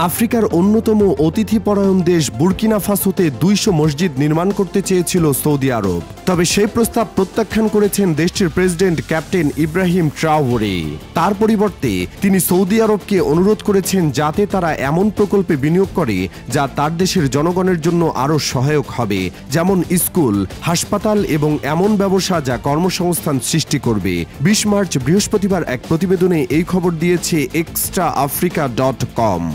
আফ্রিকার অন্যতম অতিথিপরায়ণ দেশ বুর্কিনা ফাসোতে ২০০ মসজিদ নির্মাণ করতে চেয়েছিল সৌদি আরব। তবে সেই প্রস্তাব প্রত্যাখ্যান করেছেন দেশটির প্রেসিডেন্ট ক্যাপ্টেন ইব্রাহিম ট্রাওরে। তার পরিবর্তে তিনি সৌদি আরবকে অনুরোধ করেছেন যাতে তারা এমন প্রকল্পে বিনিয়োগ করে যা তার দেশের জনগণের জন্য আরও সহায়ক হবে, যেমন স্কুল, হাসপাতাল এবং এমন ব্যবসা যা কর্মসংস্থান সৃষ্টি করবে। ২০ মার্চ বৃহস্পতিবার এক প্রতিবেদনে এই খবর দিয়েছে extraafrica.com।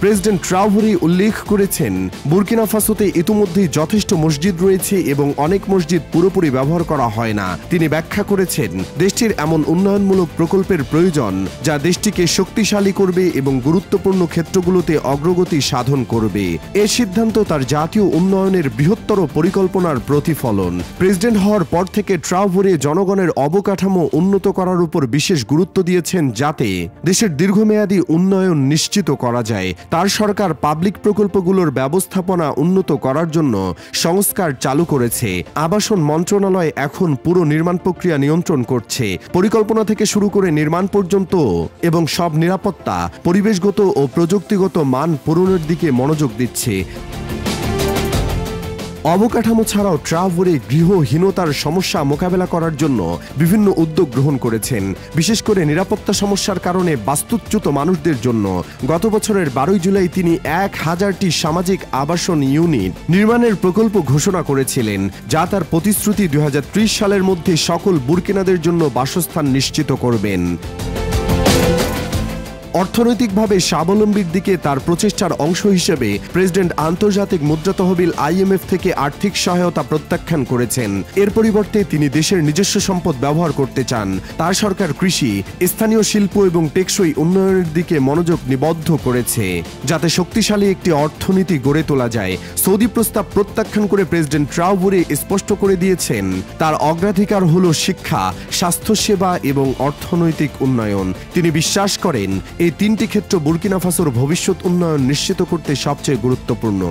প্রেসিডেন্ট ট্রাওরে উল্লেখ করেছেন, বুর্কিনা ফাসোতে ইতিমধ্যেই যথেষ্ট মসজিদ রয়েছে এবং অনেক মসজিদ পুরোপুরি ব্যবহার করা হয় না। তিনি ব্যাখ্যা করেছেন, দেশটির এমন উন্নয়নমূলক প্রকল্পের প্রয়োজন যা দেশটিকে শক্তিশালী করবে এবং গুরুত্বপূর্ণ ক্ষেত্রগুলোতে অগ্রগতি সাধন করবে। এই সিদ্ধান্ত তার জাতীয় উন্নয়নের বৃহত্তর পরিকল্পনার প্রতিফলন। প্রেসিডেন্ট হওয়ার পর থেকে ট্রাওরে জনগণের অবকাঠামো উন্নত করার উপর বিশেষ গুরুত্ব দিয়েছেন যাতে দেশের দীর্ঘমেয়াদী উন্নয়ন নিশ্চিত করা যায়। তার সরকার পাবলিক প্রকল্পগুলোর ব্যবস্থাপনা উন্নত করার জন্য সংস্কার চালু করেছে। আবাসন মন্ত্রণালয় এখন পুরো নির্মাণ প্রক্রিয়া নিয়ন্ত্রণ করছে, পরিকল্পনা থেকে শুরু করে নির্মাণ পর্যন্ত, এবং সব নিরাপত্তা, পরিবেশগত ও প্রযুক্তিগত মান পূরণের দিকে মনোযোগ দিচ্ছে। অবকাঠামো ছাড়াও ট্রাওরে গৃহহীনতার সমস্যা মোকাবেলা করার জন্য বিভিন্ন উদ্যোগ গ্রহণ করেছেন, বিশেষ করে নিরাপত্তা সমস্যার কারণে বাস্তুচ্যুত মানুষদের জন্য। গত বছরের ১২ জুলাই তিনি ১,০০০টি সামাজিক আবাসন ইউনিট নির্মাণের প্রকল্প ঘোষণা করেছিলেন, যা তার প্রতিশ্রুতি ২০৩০ সালের মধ্যে সকল বুর্কিনাদের জন্য বাসস্থান নিশ্চিত করবেন। অর্থনৈতিকভাবে স্বাবলম্বীর দিকে তার প্রচেষ্টার অংশ হিসেবে প্রেসিডেন্ট আন্তর্জাতিক মুদ্রা তহবিল IMF থেকে আর্থিক সহায়তা প্রত্যাখ্যান করেছেন। এর পরিবর্তে তিনি দেশের নিজস্ব সম্পদ ব্যবহার করতে চান। তার সরকার কৃষি, স্থানীয় শিল্প এবং টেকসই উন্নয়নের দিকে মনোযোগ নিবদ্ধ করেছে, যাতে শক্তিশালী একটি অর্থনীতি গড়ে তোলা যায়। সৌদি প্রস্তাব প্রত্যাখ্যান করে প্রেসিডেন্ট ট্রাওরে স্পষ্ট করে দিয়েছেন, তার অগ্রাধিকার হল শিক্ষা, স্বাস্থ্যসেবা এবং অর্থনৈতিক উন্নয়ন। তিনি বিশ্বাস করেন এই তিনটি ক্ষেত্র বুর্কিনা ফাসোর ভবিষ্যৎ উন্নয়ন নিশ্চিত করতে সবচেয়ে গুরুত্বপূর্ণ।